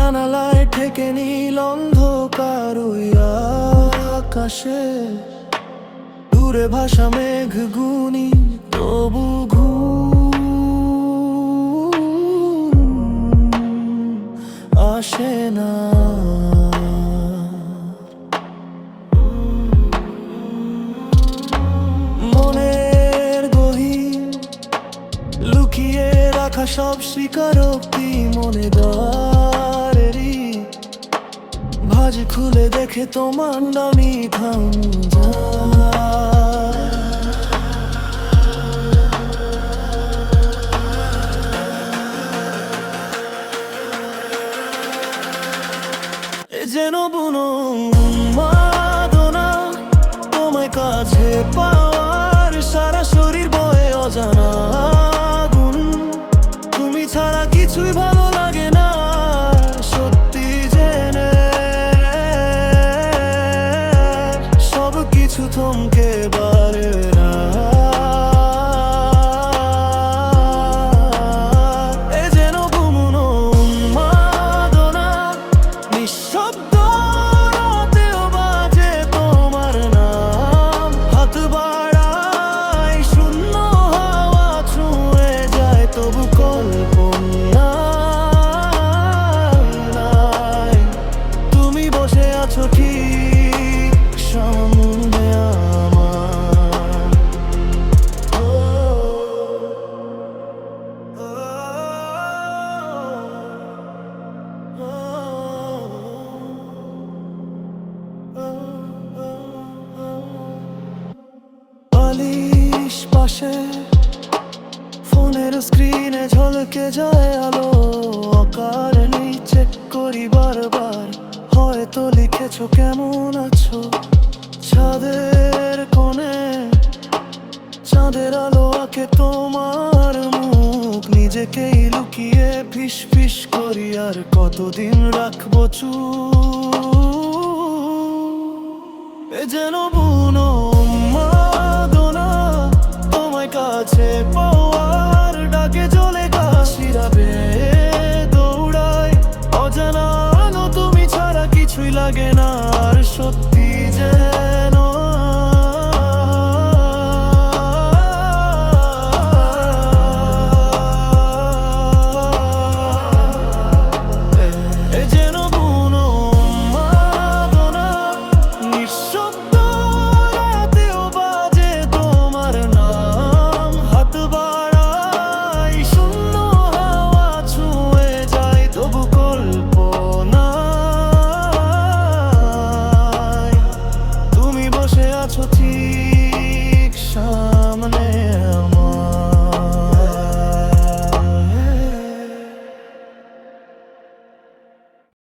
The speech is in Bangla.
জানালায় ঠেকে নীল অন্ধকার ওই আকাশে, দূরে ভাষা মেঘ গুনি তবু ঘুম আসে না। মনের গহীন লুকিয়ে রাখা সব স্বীকারোক্তি মনে দ্বারেরই ভাঁজ খুলে দেখে তোমার নামি থাম যেন বুনো উন্মাদনা তোমায় কাছে পাওয়ার, সারা শরীর বয়ে অজানা আগুন, তুমি ছাড়া কিছুই ভালো লাগে না সত্যি জেনে, সব কিছু থমকে বারে না। এ যেন বুনো উন্মাদনা নিঃশব্দ রাতেও বাজে তোমার নাম, হাত বাড়ায় শূন্য হাওয়া ছুঁয়ে যায় তবু কল্পনা নাই, তুমি বসে আছো ঠিক সামনে আমার। বালিশ পাশে ফোনের স্ক্রিনে ঝলকে যায় আলো, অকারণে চেক করি বারবার, হয়তো লিখেছো কেমন আছো। ছাদের কোণে চাঁদের আলো আঁকে তোমার মুখ, নিজেকেই লুকিয়ে ফিস ফিস করি আর কতদিন রাখবো চুপ। এ যেন বুনো উন্মাদনা তোমায় কাছে পাওয়ার ডাকে জ্বলে গাছিরা বেয়ে দৌড়ায়, অজানা আলো তুমি ছাড়া কিছুই লাগে না আর সত্যি